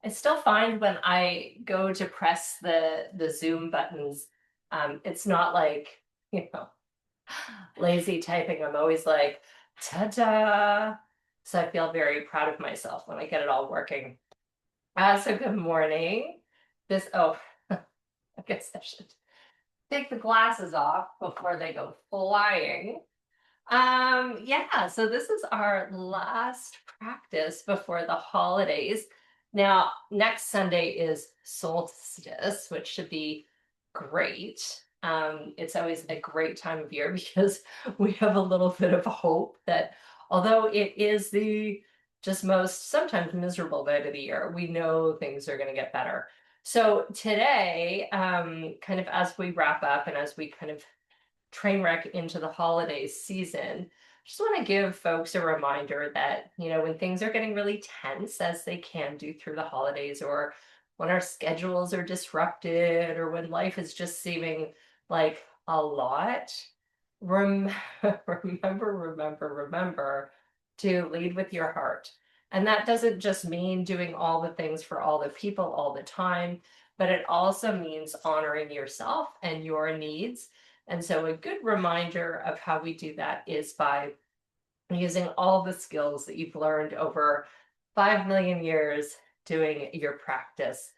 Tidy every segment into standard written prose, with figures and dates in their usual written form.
I still find when I go to press the Zoom buttons, it's not like, you know, lazy typing. I'm always like, ta-da. So I feel very proud of myself when I get it all working. So good morning. I guess I should take the glasses off before they go flying. Yeah, so this is our last practice before the holidays. Now, next Sunday is solstice, which should be great. It's always a great time of year because we have a little bit of hope that although it is the just most sometimes miserable night of the year, we know things are going to get better. So today, kind of as we wrap up and as we kind of train wreck into the holiday season, just want to give folks a reminder that, when things are getting really tense, as they can do through the holidays, or when our schedules are disrupted, or when life is just seeming like a lot, rem- remember to lead with your heart. And that doesn't just mean doing all the things for all the people all the time, but it also means honoring yourself and your needs. And so a good reminder of how we do that is by using all the skills that you've learned over 5 million years doing your practice.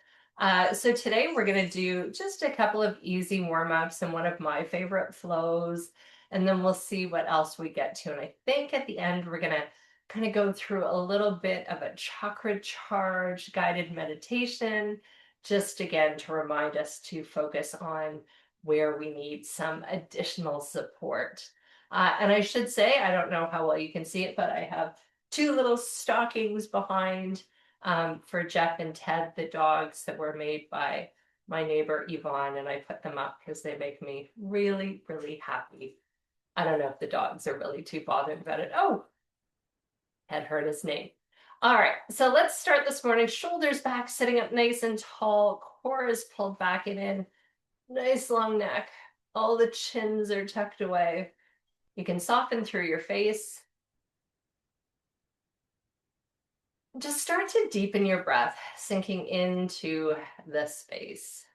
So today we're going to do just a couple of easy warm-ups and one of my favorite flows, and then we'll see what else we get to. And I think at the end we're going to kind of go through a little bit of a chakra charge guided meditation, just again to remind us to focus on where we need some additional support. And I should say, I don't know how well you can see it, but I have two little stockings behind for Jeff and Ted, the dogs that were made by my neighbor Yvonne, and I put them up because they make me really, really happy. I don't know if the dogs are really too bothered about it. Oh, had heard his name. All right, so let's start this morning. Shoulders back, sitting up nice and tall. Core is pulled back and in. Nice long neck. All the chins are tucked away. You can soften through your face. Just start to deepen your breath, sinking into the space.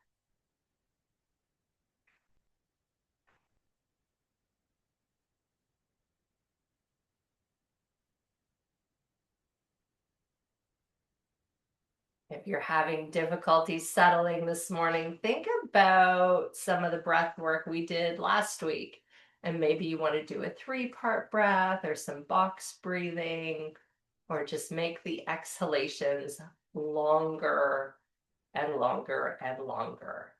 If you're having difficulty settling this morning, think about some of the breath work we did last week. And maybe you want to do a 3-part breath or some box breathing, or just make the exhalations longer and longer and longer.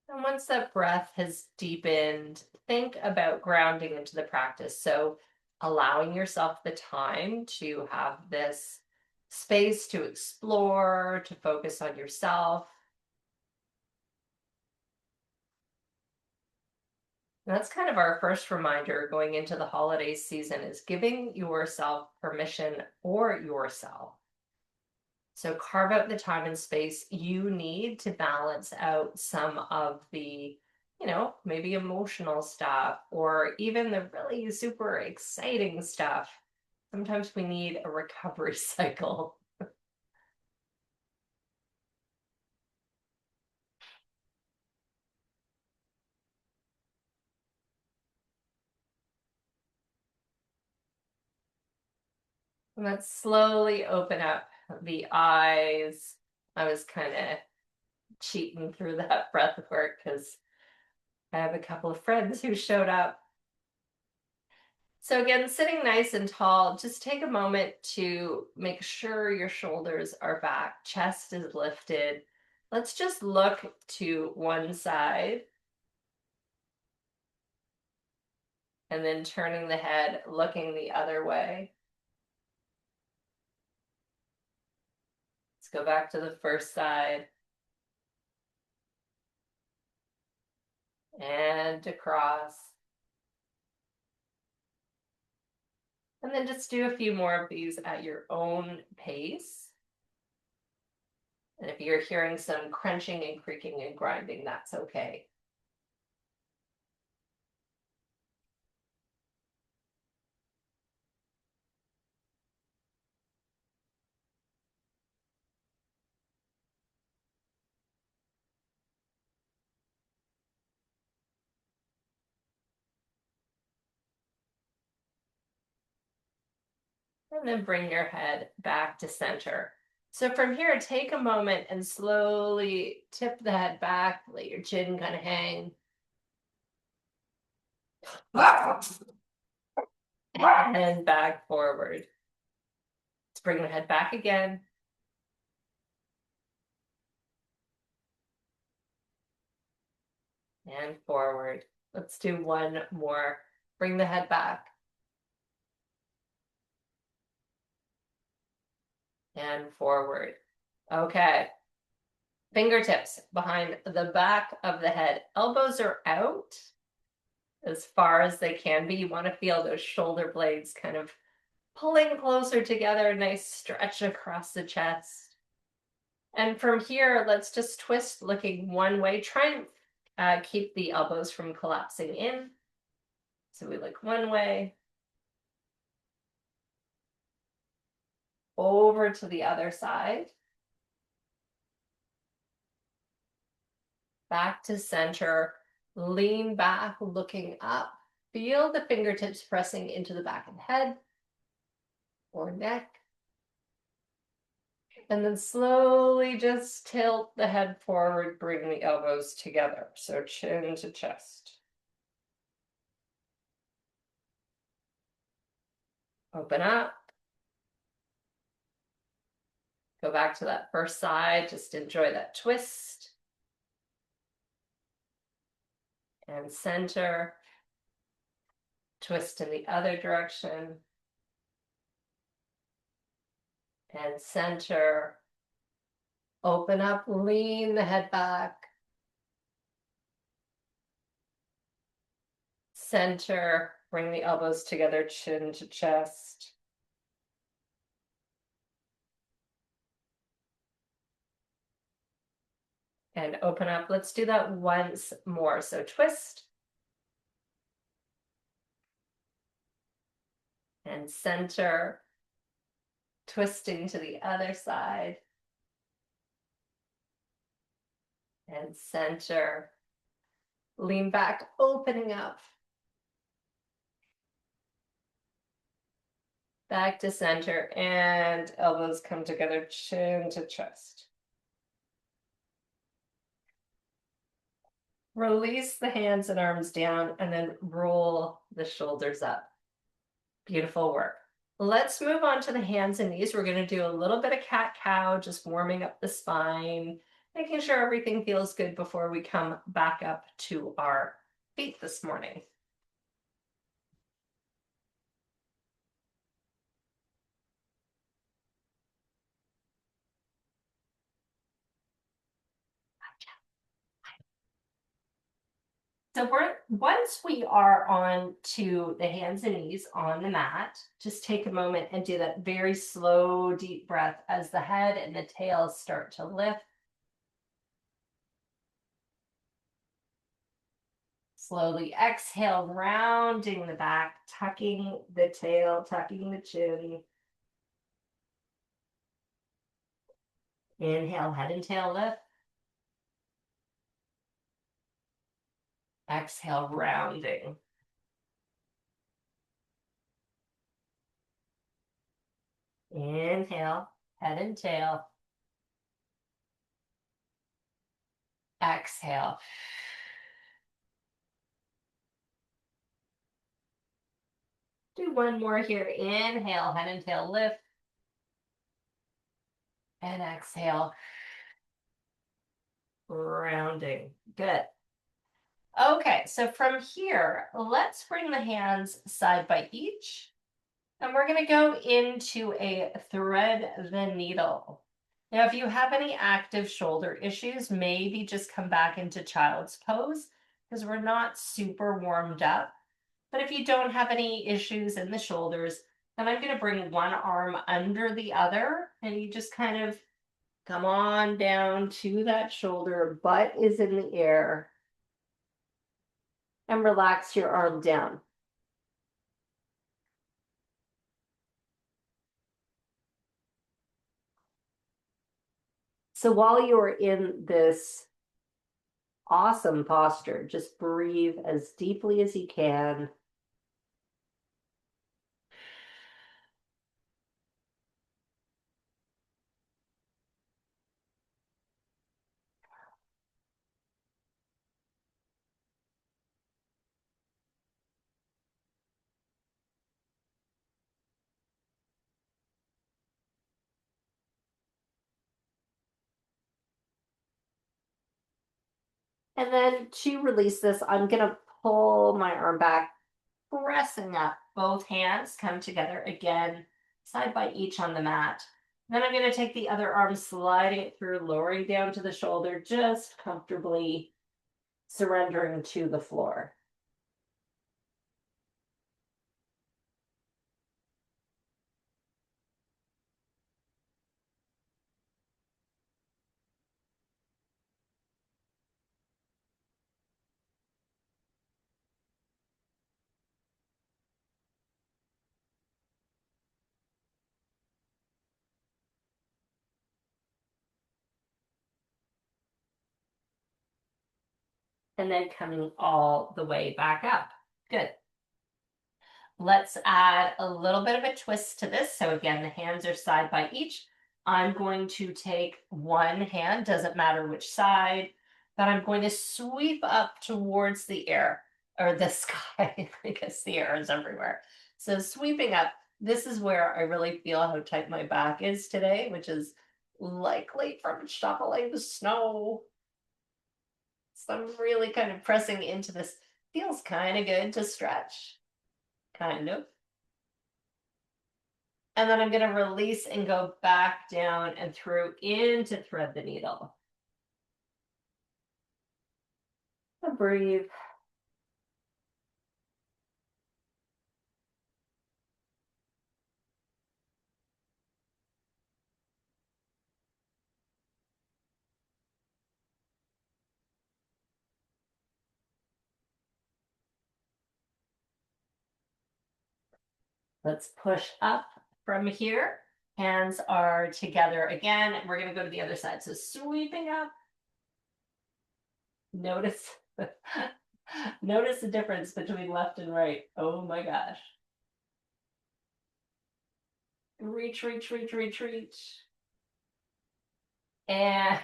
And once that breath has deepened, think about grounding into the practice. So allowing yourself the time to have this space to explore, to focus on yourself. And that's kind of our first reminder going into the holiday season, is giving yourself permission or yourself. So carve out the time and space you need to balance out some of the, maybe emotional stuff or even the really super exciting stuff. Sometimes we need a recovery cycle. And let's slowly open up the eyes. I was kind of cheating through that breath work because I have a couple of friends who showed up. So again, sitting nice and tall, just take a moment to make sure your shoulders are back, chest is lifted. Let's just look to one side and then turning the head, looking the other way. Let's go back to the first side. and across. And then just do a few more of these at your own pace. And if you're hearing some crunching and creaking and grinding, that's okay. And then bring your head back to center. So from here, take a moment and slowly tip the head back, let your chin kind of hang. And back forward. Let's bring the head back again. And forward. Let's do one more. Bring the head back. And forward. Okay. Fingertips behind the back of the head. Elbows are out as far as they can be. You want to feel those shoulder blades kind of pulling closer together. Nice stretch across the chest. And from here, let's just twist looking one way. Try and keep the elbows from collapsing in. So we look one way. Over to the other side. Back to center. Lean back, looking up. Feel the fingertips pressing into the back of the head or neck. And then slowly just tilt the head forward, bring the elbows together. So chin to chest. Open up. Go back to that first side. Just enjoy that twist. And center. Twist in the other direction. And center. Open up, lean the head back. Center, bring the elbows together, chin to chest. And open up. Let's do that once more. So twist. And center. Twisting to the other side. And center. Lean back, opening up. Back to center, and elbows come together, chin to chest. Release the hands and arms down, and then roll the shoulders up. Beautiful work. Let's move on to the hands and knees. We're going to do a little bit of cat-cow, just warming up the spine, making sure everything feels good before we come back up to our feet this morning. So once we are on to the hands and knees on the mat, just take a moment and do that very slow, deep breath as the head and the tail start to lift. Slowly exhale, rounding the back, tucking the tail, tucking the chin. Inhale, head and tail lift. Exhale, rounding. Inhale, head and tail. Exhale. Do one more here. Inhale, head and tail lift. And exhale. Rounding. Good. Okay, so from here, let's bring the hands side by each. And we're going to go into a thread the needle. Now, if you have any active shoulder issues, maybe just come back into child's pose. because we're not super warmed up. But if you don't have any issues in the shoulders, then I'm going to bring one arm under the other, and you just kind of come on down to that shoulder, butt is in the air, and relax your arm down. So while you're in this awesome posture, just breathe as deeply as you can. And then to release this, I'm going to pull my arm back, pressing up. Both hands come together again, side by each on the mat. Then I'm going to take the other arm, sliding it through, lowering down to the shoulder, just comfortably surrendering to the floor. And then coming all the way back up. Good. Let's add a little bit of a twist to this. So again, the hands are side by each. I'm going to take one hand, doesn't matter which side, but I'm going to sweep up towards the air or the sky. I guess the air is everywhere. So sweeping up, this is where I really feel how tight my back is today, which is likely from shoveling the snow. So I'm really kind of pressing into this. Feels kind of good to stretch, kind of. And then I'm going to release and go back down and through into thread the needle. And breathe. Let's push up from here. Hands are together again. We're going to go to the other side. So sweeping up. Notice, notice the difference between left and right. Oh my gosh. Reach, reach, reach, reach, reach. And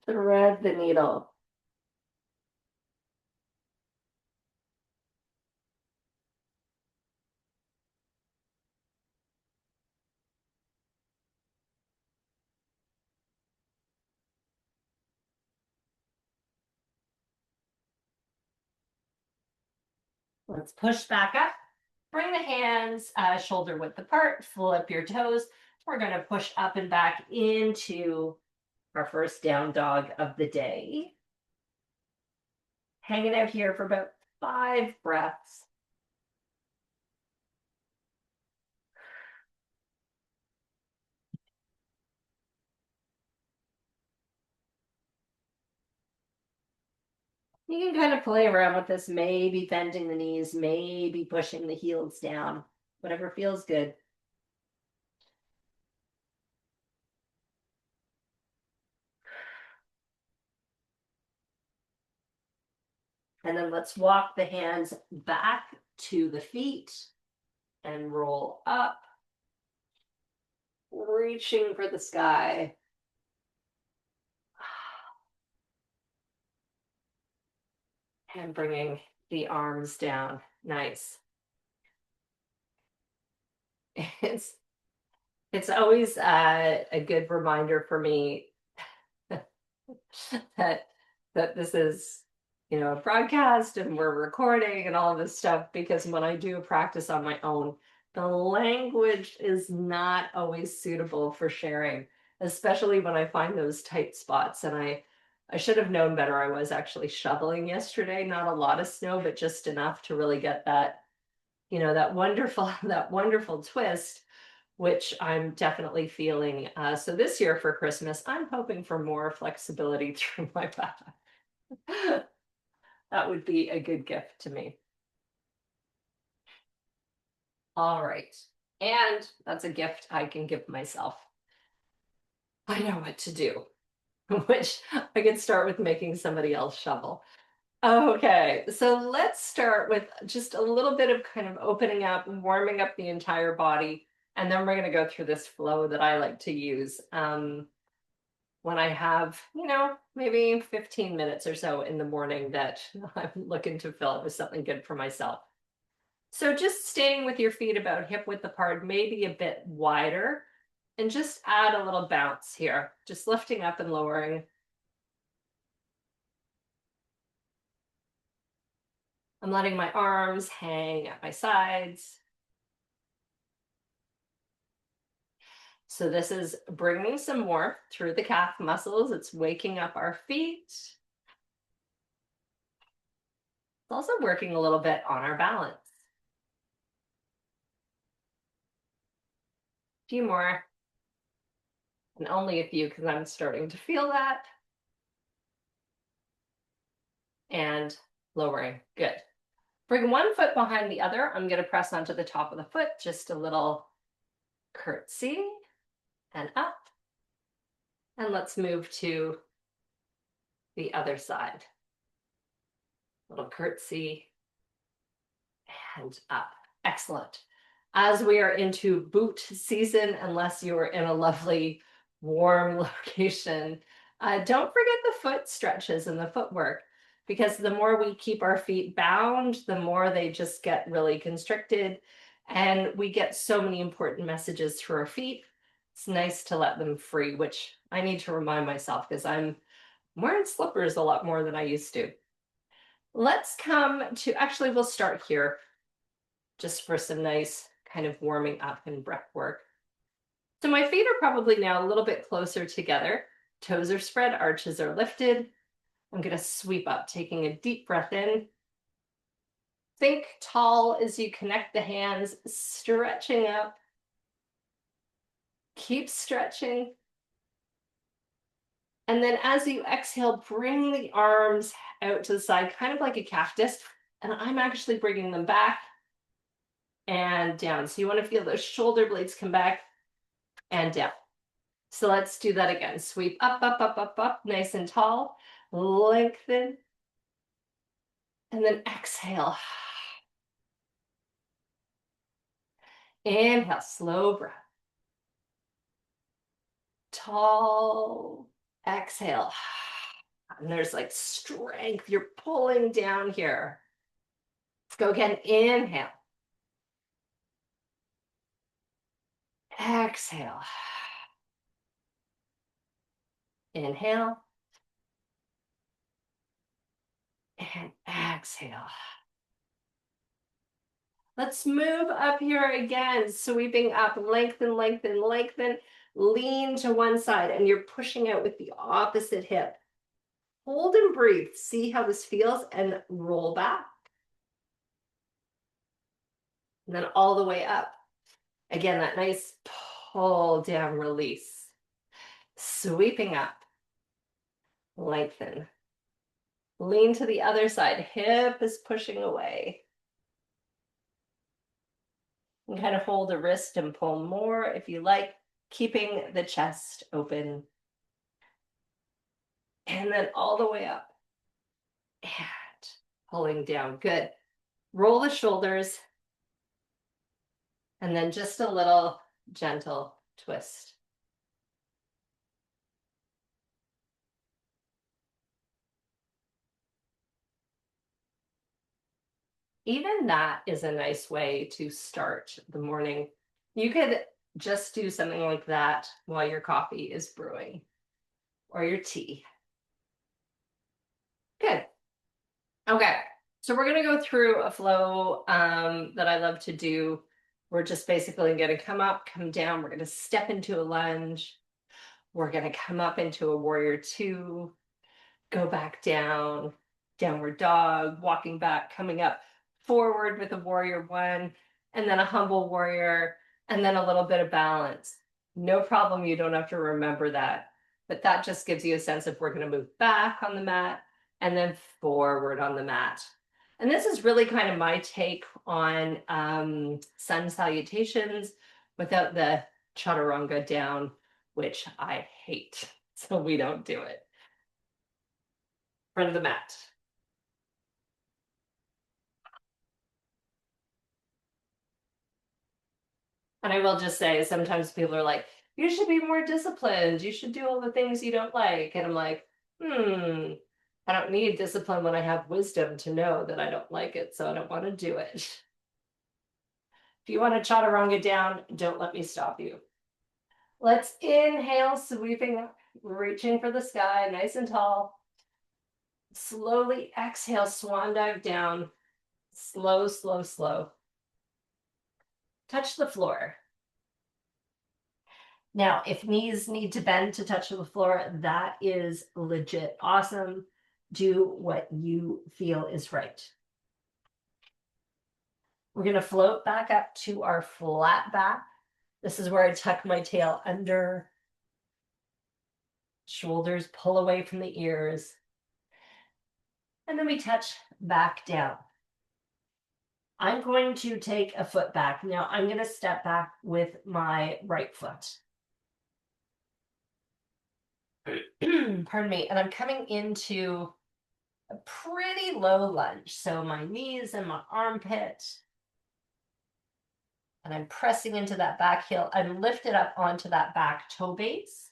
thread the needle. Let's push back up. Bring the hands shoulder width apart, flip your toes. We're going to push up and back into our first down dog of the day. Hanging out here for about 5 breaths. You can kind of play around with this, maybe bending the knees, maybe pushing the heels down, whatever feels good. And then let's walk the hands back to the feet and roll up, reaching for the sky. And bringing the arms down. Nice. It's it's always a good reminder for me that this is, you know, a broadcast and we're recording and all of this stuff, because when I do a practice on my own, the language is not always suitable for sharing, especially when I find those tight spots and I I should have known better. I was actually shoveling yesterday, not a lot of snow, but just enough to really get that, that wonderful, that wonderful twist, which I'm definitely feeling. So this year for Christmas, I'm hoping for more flexibility through my back. That would be a good gift to me. All right. And that's a gift I can give myself. I know what to do, which I could start with making somebody else shovel. Okay, so let's start with just a little bit of kind of opening up, warming up the entire body, and then we're going to go through this flow that I like to use when I have, maybe 15 minutes or so in the morning that I'm looking to fill it with something good for myself. So just staying with your feet about hip width apart, maybe a bit wider, and just add a little bounce here, just lifting up and lowering. I'm letting my arms hang at my sides. So this is bringing some warmth through the calf muscles. It's waking up our feet. It's also working a little bit on our balance. A few more. And only a few because I'm starting to feel that. And lowering. Good. Bring one foot behind the other. I'm going to press onto the top of the foot. Just a little curtsy and up. And let's move to the other side. Little curtsy and up. Excellent. As we are into boot season, unless you're in a lovely warm location, don't forget the foot stretches and the footwork, because the more we keep our feet bound, the more they just get really constricted, and we get so many important messages through our feet. It's nice to let them free, which I need to remind myself because I'm wearing slippers a lot more than I used to. Let's come to, actually, we'll start here just for some nice kind of warming up and breath work. So my feet are probably now a little bit closer together. Toes are spread, arches are lifted. I'm going to sweep up, taking a deep breath in. Think tall as you connect the hands, stretching up. Keep stretching. And then as you exhale, bring the arms out to the side, kind of like a cactus. And I'm actually bringing them back and down. So you want to feel those shoulder blades come back and down. So let's do that again. Sweep up, up, up, up, up, nice and tall. Lengthen. And then exhale. Inhale, slow breath. Tall. Exhale. And there's like strength. You're pulling down here. Let's go again. Inhale. Exhale. Inhale. And exhale. Let's move up here again, sweeping up, lengthen, lengthen, lengthen, lean to one side, and you're pushing out with the opposite hip. Hold and breathe. See how this feels, and roll back. And then all the way up. Again, that nice pull down release. Sweeping up. Lengthen. Lean to the other side. Hip is pushing away. And kind of hold a wrist and pull more if you like, keeping the chest open. And then all the way up. And pulling down. Good. Roll the shoulders. And then just a little gentle twist. Even that is a nice way to start the morning. You could just do something like that while your coffee is brewing or your tea. Good. Okay, so we're going to go through a flow that I love to do. We're just basically going to come up, come down. We're going to step into a lunge. We're going to come up into a warrior two. Go back down, downward dog, walking back, coming up forward with a warrior one, and then a humble warrior, and then a little bit of balance. No problem, you don't have to remember that. But that just gives you a sense of we're going to move back on the mat and then forward on the mat. And this is really kind of my take on sun salutations without the chaturanga down, which I hate. So we don't do it. Front of the mat. And I will just say, sometimes people are like, you should be more disciplined. You should do all the things you don't like. And I'm like, I don't need discipline when I have wisdom to know that I don't like it, so I don't want to do it. If you want to chaturanga down, don't let me stop you. Let's inhale, sweeping up, reaching for the sky, nice and tall. Slowly exhale, swan dive down. Slow, slow, slow. Touch the floor. Now, if knees need to bend to touch the floor, that is legit awesome. Do what you feel is right. We're going to float back up to our flat back. This is where I tuck my tail under. Shoulders pull away from the ears. And then we touch back down. I'm going to take a foot back. Now I'm going to step back with my right foot. Pardon me. And I'm coming into a pretty low lunge. So my knees and my armpit. And I'm pressing into that back heel. I'm lifted up onto that back toe base.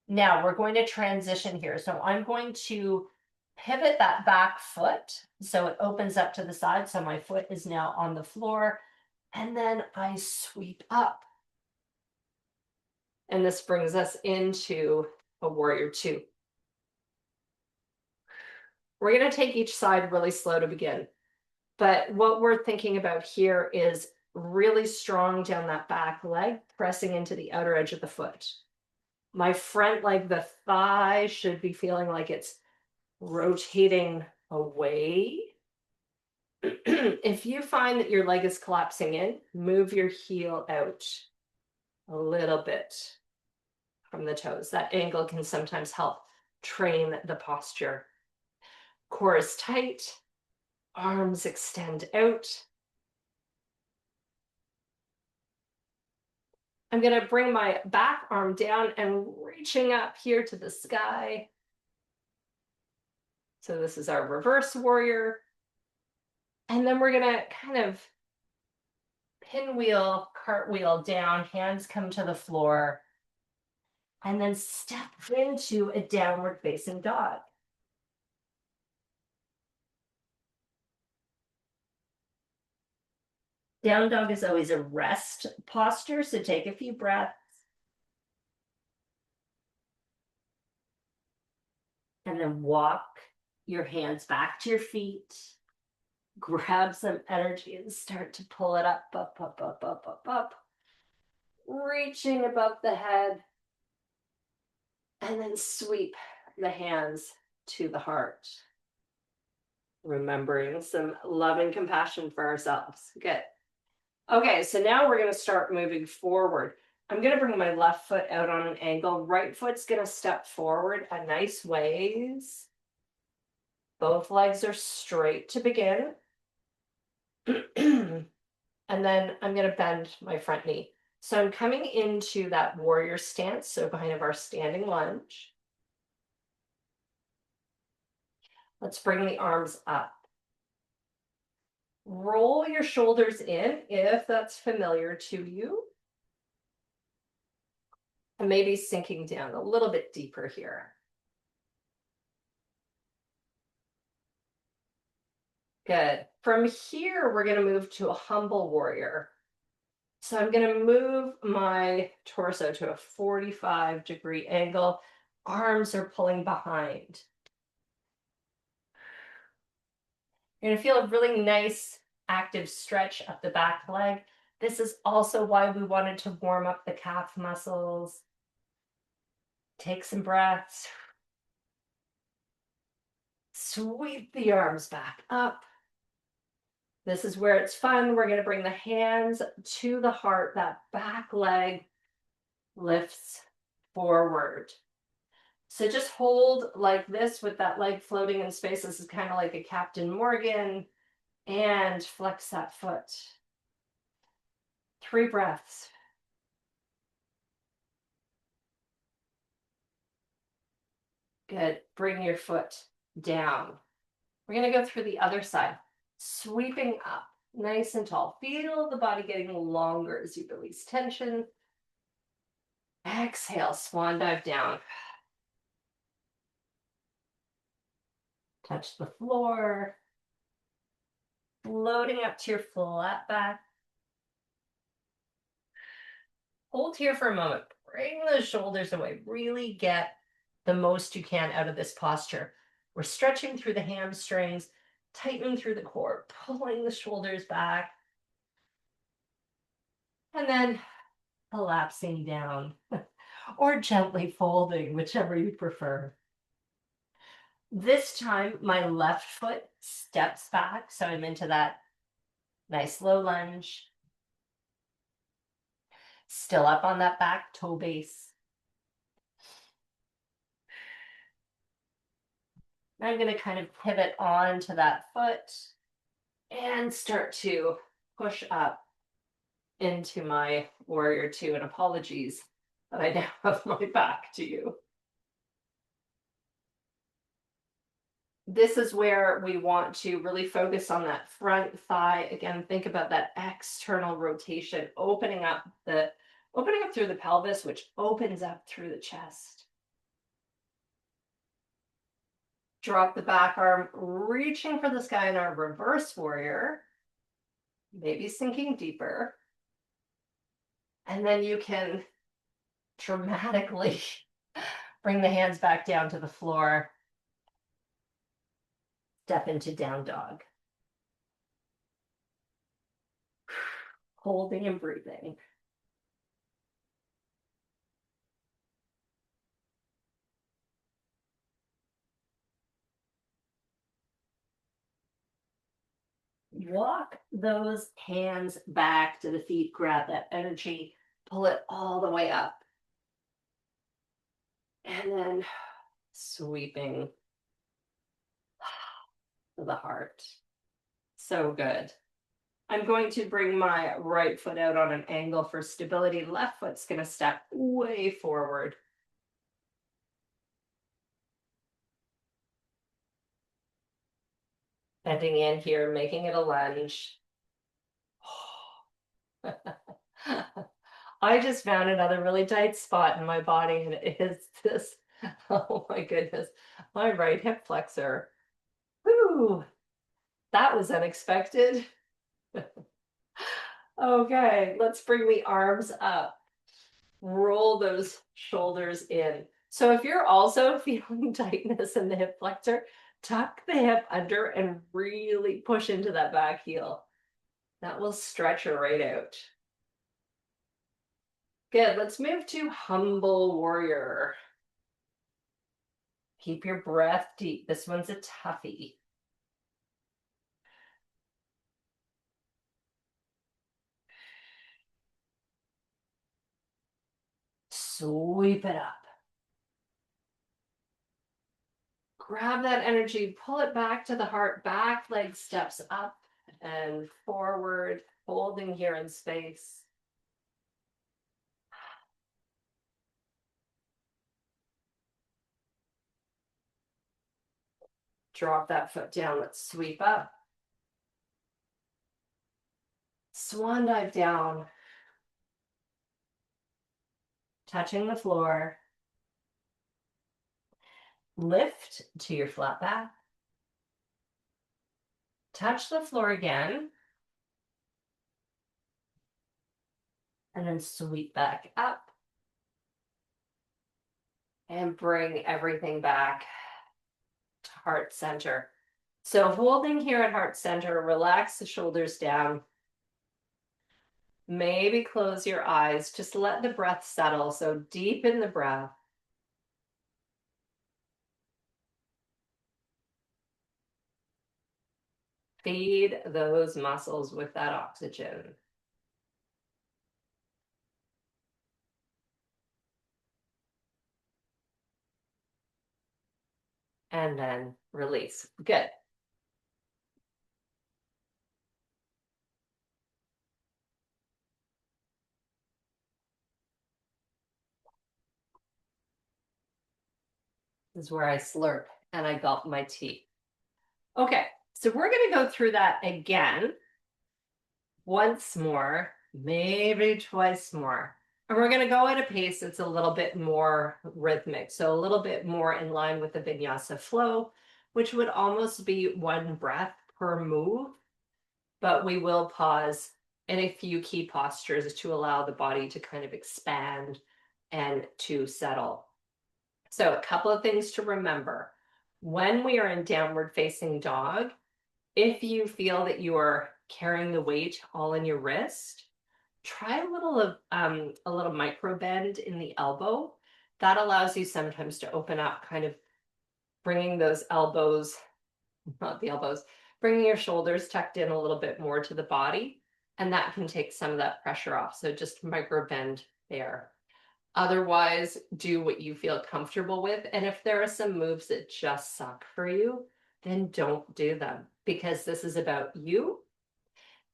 Now we're going to transition here. So I'm going to pivot that back foot so it opens up to the side. So my foot is now on the floor. And then I sweep up. And this brings us into a warrior two. We're going to take each side really slow to begin. But what we're thinking about here is really strong down that back leg, pressing into the outer edge of the foot. My front leg, the thigh, should be feeling like it's rotating away. If you find that your leg is collapsing in, move your heel out a little bit from the toes. That angle can sometimes help train the posture. Core is tight, arms extend out. I'm going to bring my back arm down and reaching up here to the sky. So this is our reverse warrior. And then we're going to kind of pinwheel, cartwheel down, hands come to the floor, and then step into a downward facing dog. Down dog is always a rest posture, so take a few breaths. And then walk your hands back to your feet. Grab some energy and start to pull it up, up, up, up, up, up, up. Reaching above the head. And then sweep the hands to the heart. Remembering some love and compassion for ourselves. Good. Okay, so now we're going to start moving forward. I'm going to bring my left foot out on an angle. Right foot's going to step forward a nice ways. Both legs are straight to begin. And then I'm going to bend my front knee. So I'm coming into that warrior stance, so kind of our standing lunge. Let's bring the arms up. Roll your shoulders in if that's familiar to you. And maybe sinking down a little bit deeper here. Good. From here, we're going to move to a humble warrior. So I'm going to move my torso to a 45-degree angle. Arms are pulling behind. You're going to feel a really nice active stretch up the back leg. This is also why we wanted to warm up the calf muscles. Take some breaths. Sweep the arms back up. This is where it's fun. We're going to bring the hands to the heart. That back leg lifts forward. So just hold like this with that leg floating in space. This is kind of like a Captain Morgan. And flex that foot. 3 breaths. Good. Bring your foot down. We're going to go through the other side. Sweeping up, nice and tall. Feel the body getting longer as you release tension. Exhale, swan dive down. Touch the floor. Floating up to your flat back. Hold here for a moment. Bring the shoulders away. Really get the most you can out of this posture. We're stretching through the hamstrings, tightening through the core, pulling the shoulders back, and then collapsing down or gently folding, whichever you prefer. This time, my left foot steps back, so I'm into that nice low lunge. Still up on that back toe base. I'm going to kind of pivot onto that foot and start to push up into my warrior two. And apologies that I now have my back to you. This is where we want to really focus on that front thigh. Again, think about that external rotation, opening up through the pelvis, which opens up through the chest. Drop the back arm, reaching for the sky in our reverse warrior, maybe sinking deeper. And then you can dramatically bring the hands back down to the floor. Step into down dog. Holding and breathing. Walk those hands back to the feet, grab that energy, pull it all the way up. And then sweeping to the heart. So good. I'm going to bring my right foot out on an angle for stability. Left foot's going to step way forward. Bending in here, making it a lunge. I just found another really tight spot in my body, and it is this, oh my goodness, my right hip flexor. Woo, that was unexpected. Okay, let's bring the arms up. Roll those shoulders in. So if you're also feeling tightness in the hip flexor, tuck the hip under and really push into that back heel. That will stretch her right out. Good, let's move to humble warrior. Keep your breath deep. This one's a toughie. Sweep it up. Grab that energy, pull it back to the heart, back leg steps up and forward, holding here in space. Drop that foot down, let's sweep up. Swan dive down. Touching the floor. Lift to your flat back. Touch the floor again. And then sweep back up. And bring everything back to heart center. So holding here at heart center, relax the shoulders down. Maybe close your eyes, just let the breath settle. So deepen the breath. Feed those muscles with that oxygen. And then release. Good. This is where I slurp and I gulp my tea. Okay, so we're going to go through that again once more, maybe twice more. And we're going to go at a pace that's a little bit more rhythmic, so a little bit more in line with the vinyasa flow, which would almost be one breath per move, but we will pause in a few key postures to allow the body to kind of expand and to settle. So a couple of things to remember. When we are in downward facing dog, if you feel that you are carrying the weight all in your wrist, try a little micro bend in the elbow. That allows you sometimes to open up, kind of bringing those elbows, not the elbows, bringing your shoulders tucked in a little bit more to the body, and that can take some of that pressure off. So just micro bend there. Otherwise, do what you feel comfortable with. And if there are some moves that just suck for you, then don't do them, because this is about you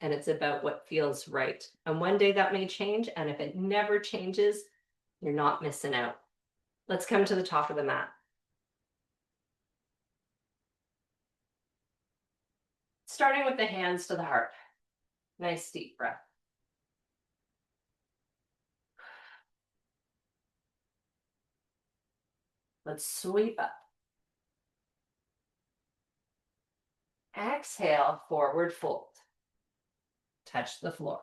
and it's about what feels right. And one day that may change. And if it never changes, you're not missing out. Let's come to the top of the mat. Starting with the hands to the heart. Nice deep breath. Let's sweep up. Exhale, forward fold. Touch the floor.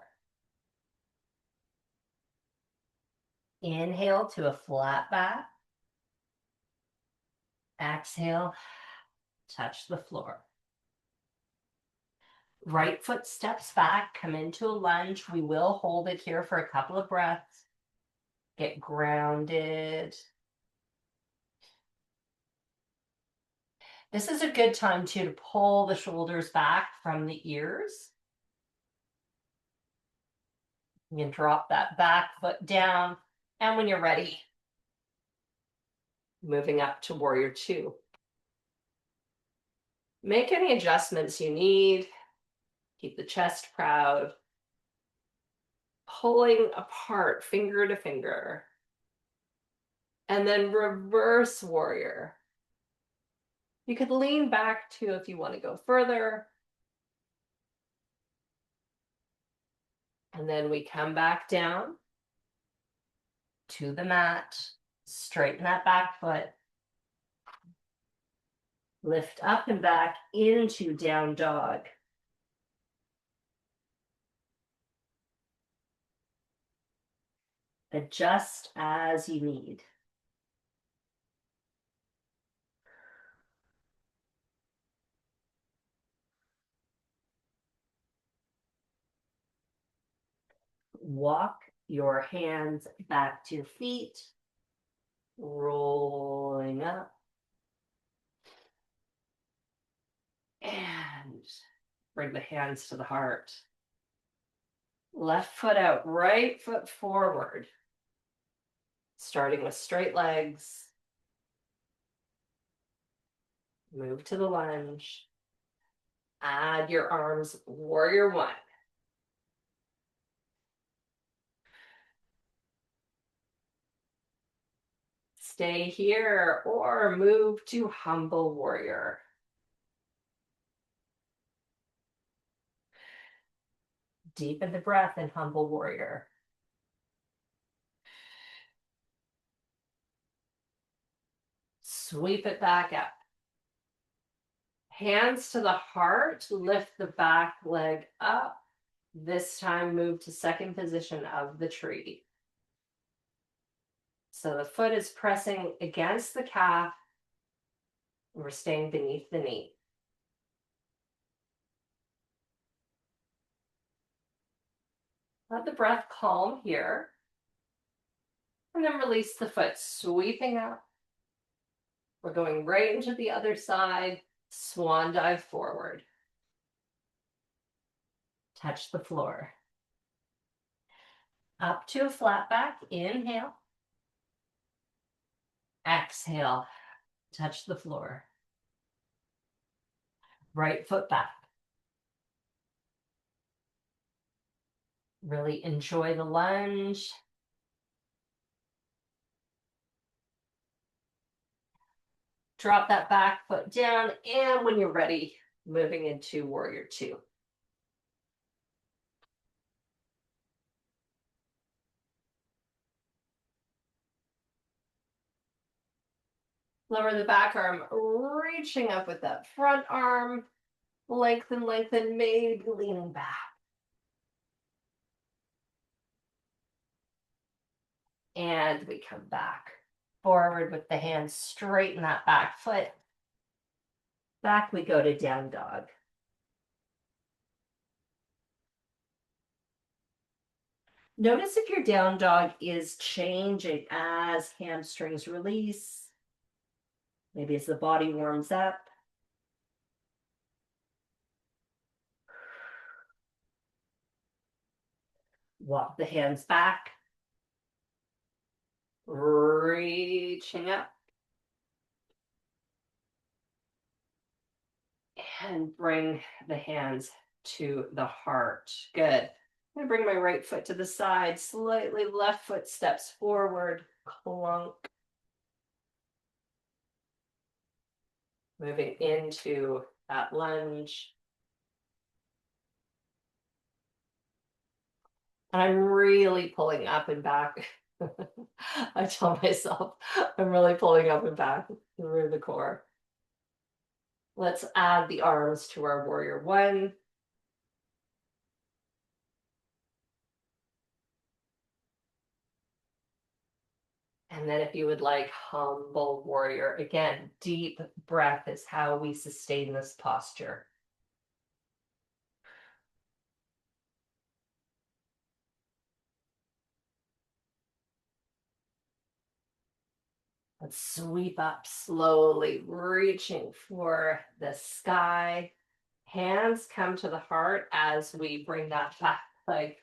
Inhale to a flat back. Exhale, touch the floor. Right foot steps back, come into a lunge. We will hold it here for a couple of breaths. Get grounded. This is a good time too to pull the shoulders back from the ears. You can drop that back foot down. And when you're ready, moving up to warrior two. Make any adjustments you need. Keep the chest proud. Pulling apart finger to finger. And then reverse warrior. You could lean back too if you want to go further. And then we come back down to the mat. Straighten that back foot. Lift up and back into down dog. Adjust as you need. Walk your hands back to your feet, rolling up. And bring the hands to the heart. Left foot out, right foot forward. Starting with straight legs. Move to the lunge. Add your arms, warrior one. Stay here or move to humble warrior. Deepen the breath in humble warrior. Sweep it back up. Hands to the heart, lift the back leg up. This time move to second position of the tree. So the foot is pressing against the calf. We're staying beneath the knee. Let the breath calm here. And then release the foot, sweeping up. We're going right into the other side. Swan dive forward. touch the floor. Up to a flat back, inhale. Exhale, touch the floor. Right foot back. Really enjoy the lunge. Drop that back foot down, and when you're ready, moving into warrior two. Lower the back arm, reaching up with that front arm. Lengthen, lengthen, maybe leaning back. And we come back forward with the hands, straighten that back foot. Back we go to down dog. Notice if your down dog is changing as hamstrings release. Maybe as the body warms up. Walk the hands back. Reaching up. And bring the hands to the heart. Good. I'm going to bring my right foot to the side, slightly left foot steps forward, clunk. Moving into that lunge. And I'm really pulling up and back. I tell myself I'm really pulling up and back through the core. Let's add the arms to our warrior one. And then if you would like, humble warrior. Again, deep breath is how we sustain this posture. Let's sweep up slowly, reaching for the sky. Hands come to the heart as we bring that back leg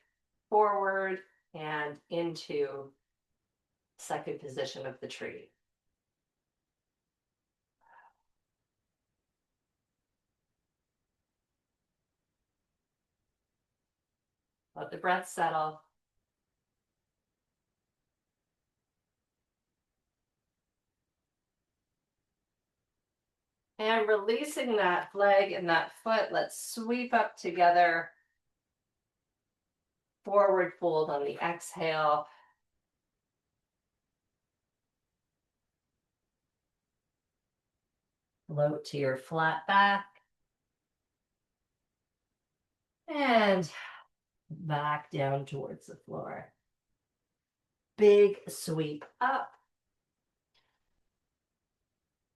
forward and into second position of the tree. Let the breath settle. And releasing that leg and that foot, let's sweep up together. Forward fold on the exhale. Float to your flat back. And back down towards the floor. Big sweep up.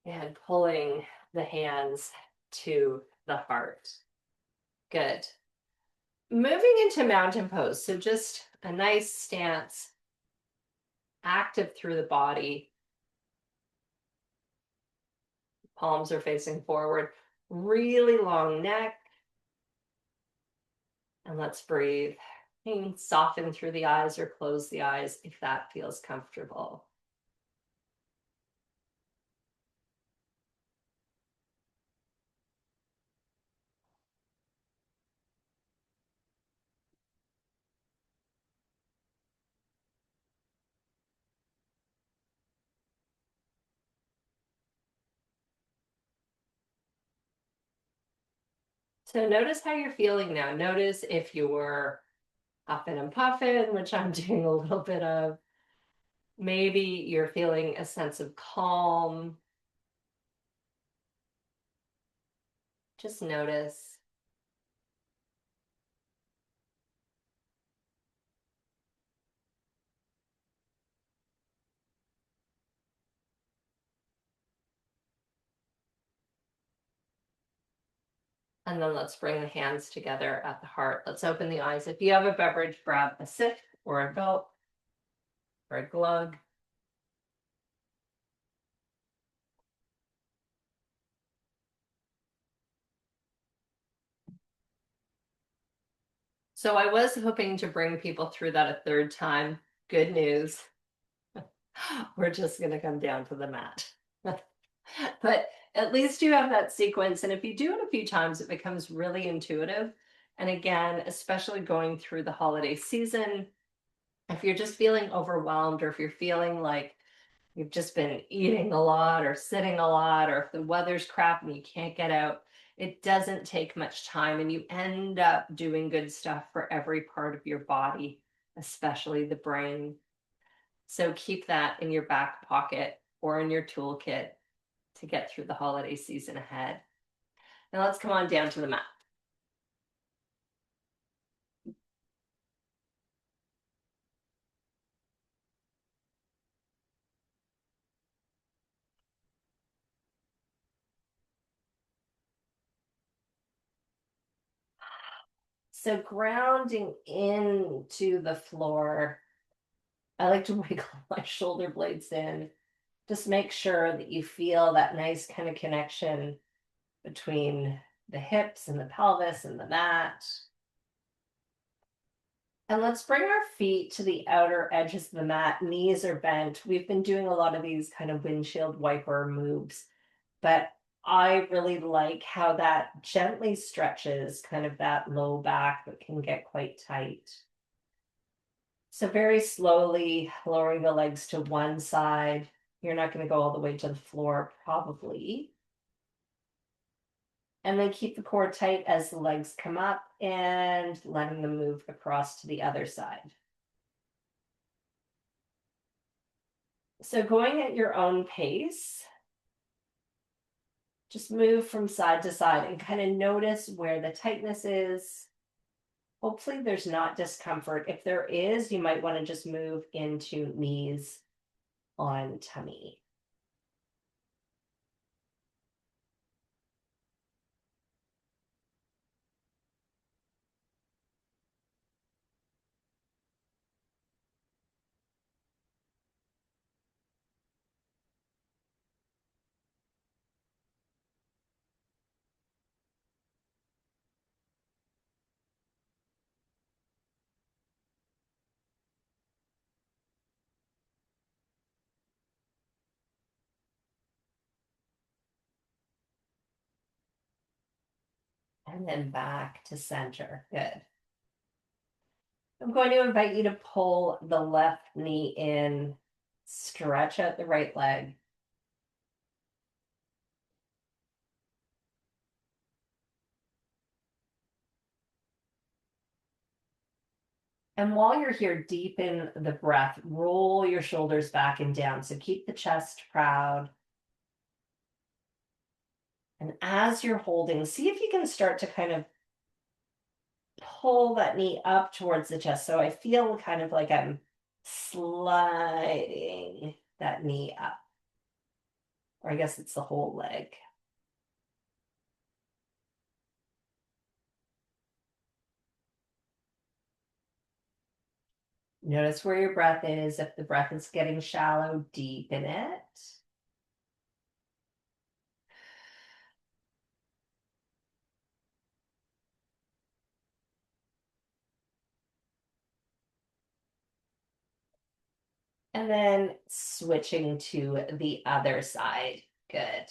And pulling the hands to the heart. Good. Moving into mountain pose. So just a nice stance, active through the body. Palms are facing forward. Really long neck. And let's breathe. And soften through the eyes or close the eyes if that feels comfortable. So notice how you're feeling now. Notice if you're huffing and puffing, which I'm doing a little bit of. Maybe you're feeling a sense of calm. Just notice. And then let's bring the hands together at the heart. Let's open the eyes. If you have a beverage, grab a sip or a gulp or a glug. So I was hoping to bring people through that a third time. Good news. We're just going to come down to the mat. But at least you have that sequence. And if you do it a few times, it becomes really intuitive. And again, especially going through the holiday season, if you're just feeling overwhelmed, or if you're feeling like you've just been eating a lot or sitting a lot, or if the weather's crap and you can't get out, it doesn't take much time and you end up doing good stuff for every part of your body, especially the brain. So keep that in your back pocket or in your toolkit to get through the holiday season ahead. Now let's come on down to the mat. So grounding into the floor, I like to wiggle my shoulder blades in. Just make sure that you feel that nice kind of connection between the hips and the pelvis and the mat. And let's bring our feet to the outer edges of the mat. Knees are bent. We've been doing a lot of these kind of windshield wiper moves, but I really like how that gently stretches kind of that low back that can get quite tight. So very slowly lowering the legs to one side. You're not going to go all the way to the floor, probably. And then keep the core tight as the legs come up and letting them move across to the other side. So going at your own pace, just move from side to side and kind of notice where the tightness is. Hopefully there's not discomfort. If there is, you might want to just move into knees on tummy. And then back to center. Good. I'm going to invite you to pull the left knee in, stretch out the right leg. And while you're here, deepen the breath, roll your shoulders back and down. So keep the chest proud. And as you're holding, see if you can start to kind of pull that knee up towards the chest. So I feel kind of like I'm sliding that knee up. Or I guess it's the whole leg. Notice where your breath is. If the breath is getting shallow, deepen it. And then switching to the other side. Good.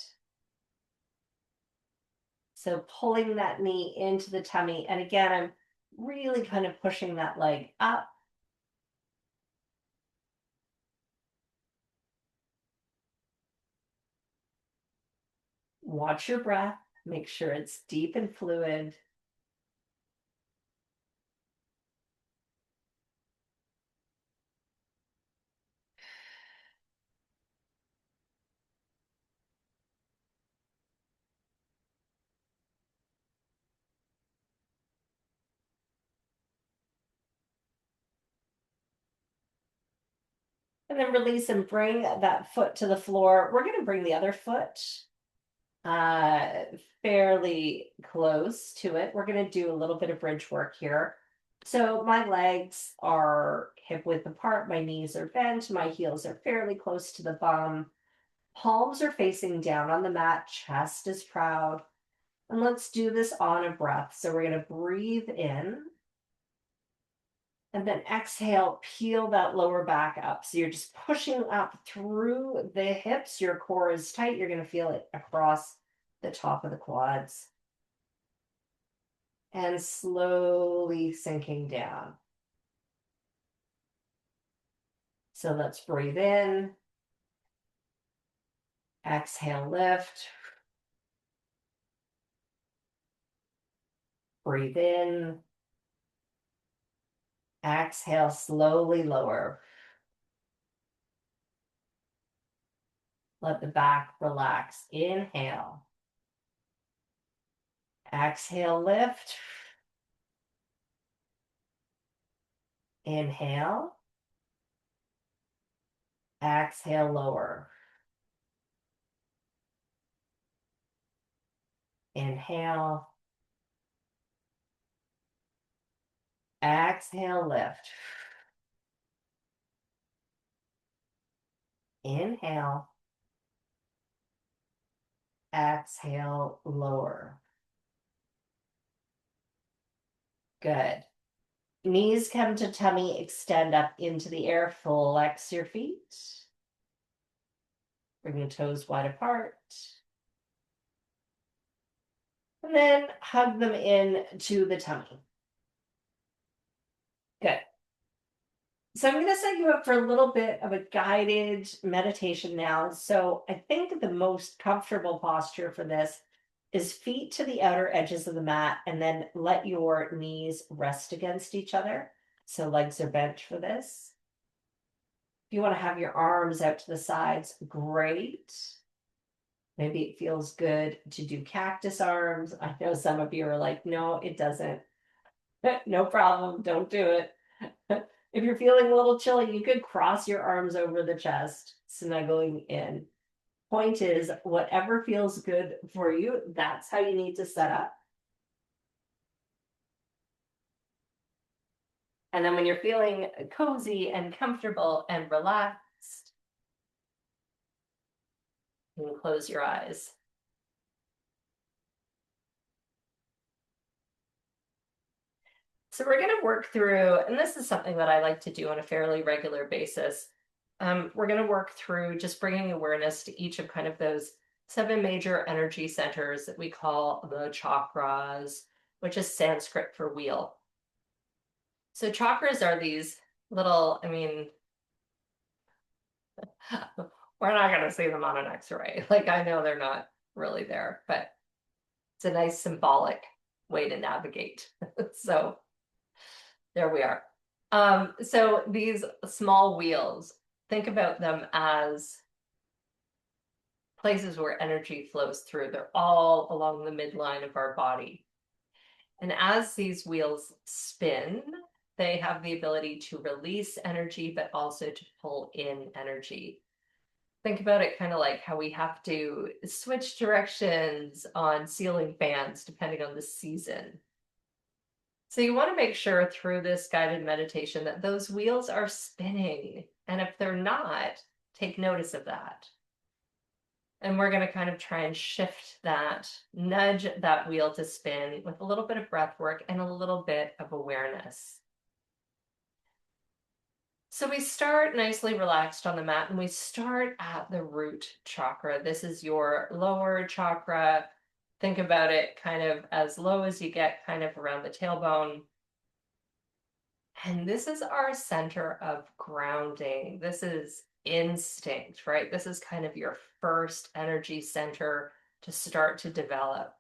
So pulling that knee into the tummy. And again, I'm really kind of pushing that leg up. Watch your breath. Make sure it's deep and fluid. And then release and bring that foot to the floor. We're going to bring the other foot uh, fairly close to it. We're going to do a little bit of bridge work here. So my legs are hip width apart, my knees are bent, my heels are fairly close to the bum. Palms are facing down on the mat, chest is proud. And let's do this on a breath. So we're going to breathe in. And then exhale, peel that lower back up. So you're just pushing up through the hips. Your core is tight. You're going to feel it across the top of the quads. And slowly sinking down. So let's breathe in. Exhale, lift. Breathe in. Exhale, slowly lower. Let the back relax. Inhale. Exhale, lift. Inhale. Exhale, lower. Inhale. Exhale, lift. Inhale. Exhale, lower. Good. Knees come to tummy, extend up into the air, flex your feet. Bring the toes wide apart. And then hug them in to the tummy. Good. So I'm going to set you up for a little bit of a guided meditation now. So I think the most comfortable posture for this is feet to the outer edges of the mat and then let your knees rest against each other. So legs are bent for this. If you want to have your arms out to the sides, great. Maybe it feels good to do cactus arms. I know some of you are like, no, it doesn't. No problem. Don't do it. If you're feeling a little chilly, you could cross your arms over the chest, snuggling in. Point is, whatever feels good for you, that's how you need to set up. And then when you're feeling cozy and comfortable and relaxed, you can close your eyes. So we're going to work through, and this is something that I like to do on a fairly regular basis. We're going to work through just bringing awareness to each of kind of those 7 major energy centers that we call the chakras, which is Sanskrit for wheel. So chakras are these little, I mean, we're not going to see them on an X-ray. Like, I know they're not really there, but it's a nice symbolic way to navigate. So there we are. So these small wheels, think about them as places where energy flows through. They're all along the midline of our body. And as these wheels spin, they have the ability to release energy, but also to pull in energy. Think about it kind of like how we have to switch directions on ceiling fans depending on the season. So you want to make sure through this guided meditation that those wheels are spinning. And if they're not, take notice of that. And we're going to kind of try and shift that, nudge that wheel to spin with a little bit of breath work and a little bit of awareness. So we start nicely relaxed on the mat and we start at the root chakra. This is your lower chakra. Think about it kind of as low as you get, kind of around the tailbone. And this is our center of grounding. This is instinct, right? This is kind of your first energy center to start to develop.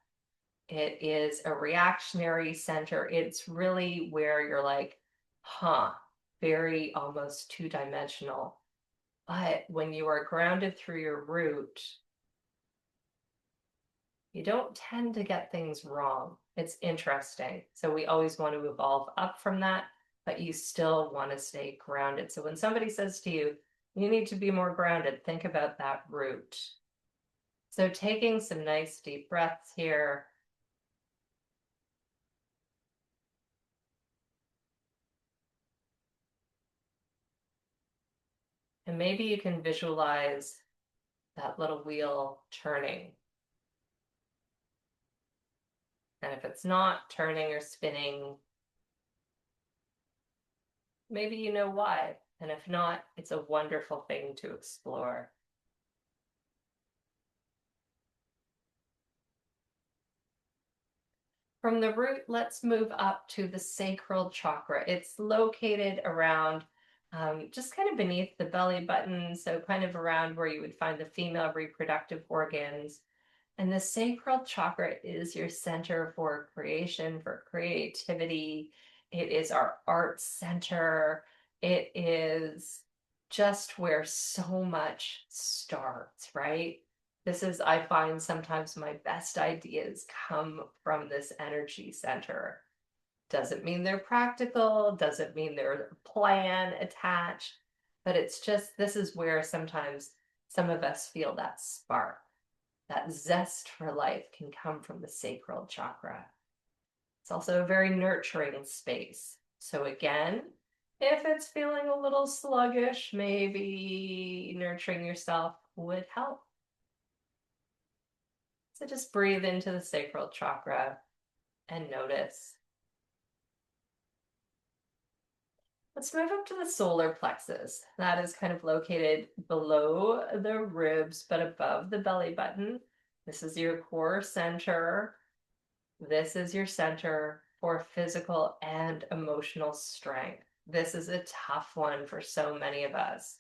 It is a reactionary center. It's really where you're like, huh, very almost two-dimensional. But when you are grounded through your root, you don't tend to get things wrong. It's interesting. So we always want to evolve up from that, but you still want to stay grounded. So when somebody says to you, you need to be more grounded, think about that root. So taking some nice deep breaths here. And maybe you can visualize that little wheel turning. And if it's not turning or spinning, maybe you know why. And if not, it's a wonderful thing to explore. From the root, let's move up to the sacral chakra. It's located around just kind of beneath the belly button, so kind of around where you would find the female reproductive organs. And the sacral chakra is your center for creation, for creativity. It is our art center. It is just where so much starts, right? This is, I find sometimes my best ideas come from this energy center. Doesn't mean they're practical, doesn't mean there's a plan attached, but it's just, this is where sometimes some of us feel that spark, that zest for life can come from the sacral chakra. It's also a very nurturing space. So again, if it's feeling a little sluggish, maybe nurturing yourself would help. So just breathe into the sacral chakra and notice. Let's move up to the solar plexus. That is kind of located below the ribs, but above the belly button. This is your core center. This is your center for physical and emotional strength. This is a tough one for so many of us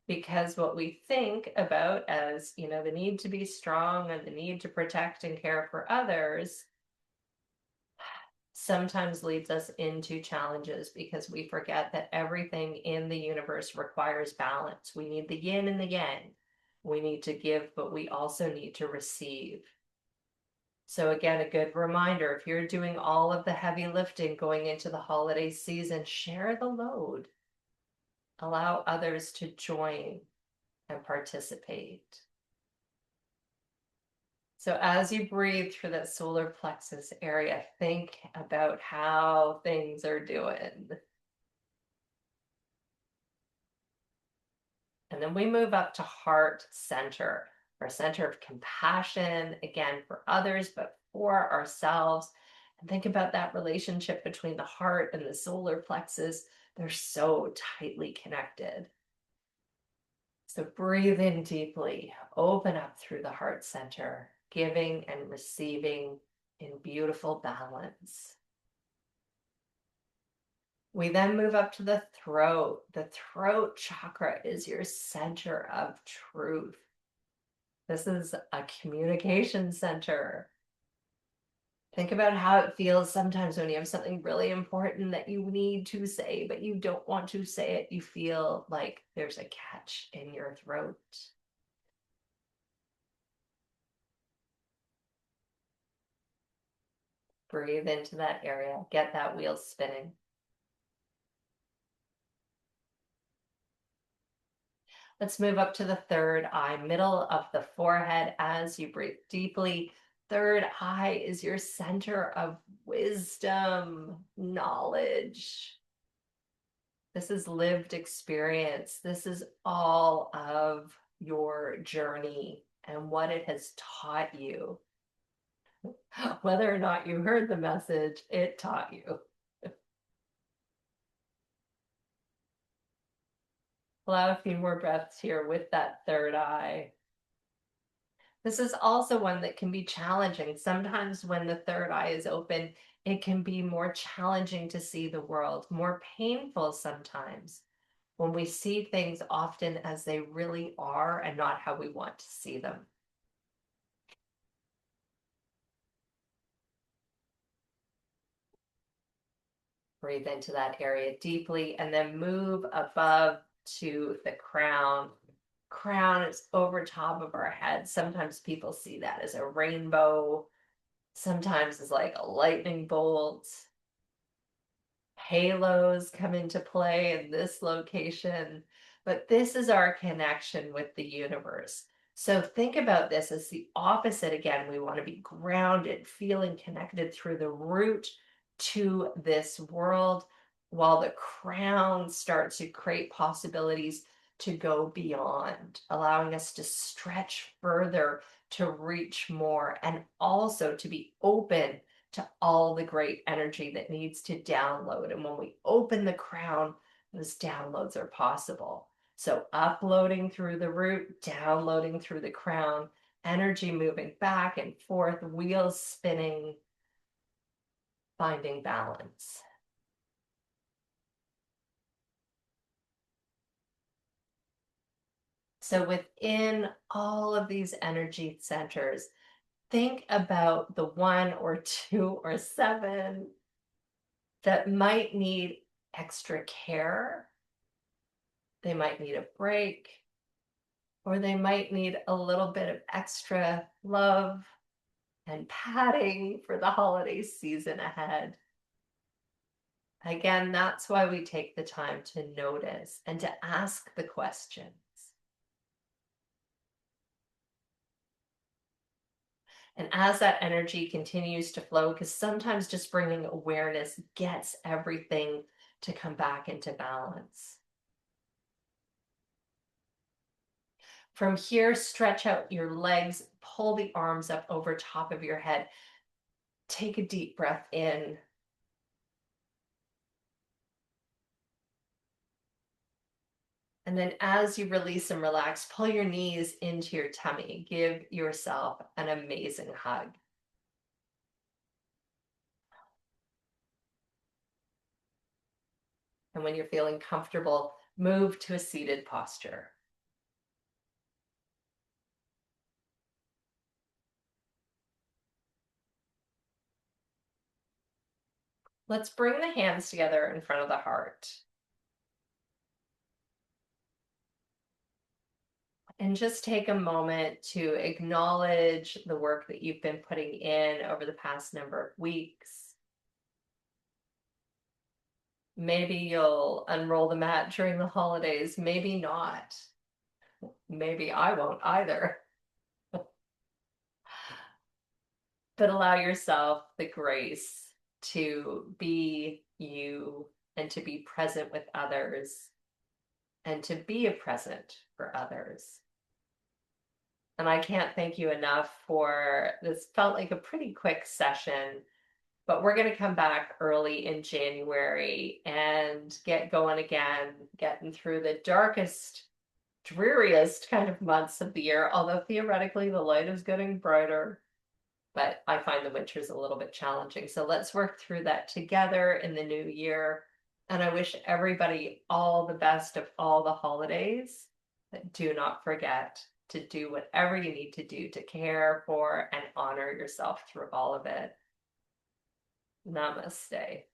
because what we think about as, the need to be strong and the need to protect and care for others sometimes leads us into challenges because we forget that everything in the universe requires balance. We need the yin and the yang. We need to give, but we also need to receive. So again, a good reminder, if you're doing all of the heavy lifting going into the holiday season, share the load. Allow others to join and participate. So as you breathe through that solar plexus area, think about how things are doing. And then we move up to heart center, our center of compassion, again, for others, but for ourselves. And think about that relationship between the heart and the solar plexus. They're so tightly connected. So breathe in deeply, open up through the heart center, giving and receiving in beautiful balance. We then move up to the throat. The throat chakra is your center of truth. This is a communication center. Think about how it feels sometimes when you have something really important that you need to say, but you don't want to say it. You feel like there's a catch in your throat. Breathe into that area. Get that wheel spinning. Let's move up to the third eye, middle of the forehead as you breathe deeply. Third eye is your center of wisdom, knowledge. This is lived experience. This is all of your journey and what it has taught you. Whether or not you heard the message, it taught you. Allow a few more breaths here with that third eye. This is also one that can be challenging. Sometimes when the third eye is open, it can be more challenging to see the world, more painful sometimes when we see things often as they really are and not how we want to see them. Breathe into that area deeply and then move above to the crown. Crown is over top of our head. Sometimes people see that as a rainbow. Sometimes it's like a lightning bolt. Halos come into play in this location, but this is our connection with the universe. So think about this as the opposite again. We want to be grounded, feeling connected through the root to this world, while the crown starts to create possibilities to go beyond, allowing us to stretch further, to reach more, and also to be open to all the great energy that needs to download. And when we open the crown, those downloads are possible. So uploading through the root, downloading through the crown, energy moving back and forth, wheels spinning, finding balance. So within all of these energy centers, think about the one or two or seven that might need extra care. They might need a break, or they might need a little bit of extra love and patting for the holiday season ahead. Again, that's why we take the time to notice and to ask the questions. And as that energy continues to flow, because sometimes just bringing awareness gets everything to come back into balance. From here, stretch out your legs, pull the arms up over top of your head. Take a deep breath in. And then as you release and relax, pull your knees into your tummy. Give yourself an amazing hug. And when you're feeling comfortable, move to a seated posture. Let's bring the hands together in front of the heart. And just take a moment to acknowledge the work that you've been putting in over the past number of weeks. Maybe you'll unroll the mat during the holidays, maybe not. Maybe I won't either. But allow yourself the grace to be you and to be present with others and to be a present for others. And I can't thank you enough for this. Felt like a pretty quick session, but we're going to come back early in January and get going again, getting through the darkest, dreariest kind of months of the year. Although theoretically the light is getting brighter, but I find the winters a little bit challenging. So let's work through that together in the new year. And I wish everybody all the best of all the holidays. But do not forget to do whatever you need to do to care for and honor yourself through all of it. Namaste.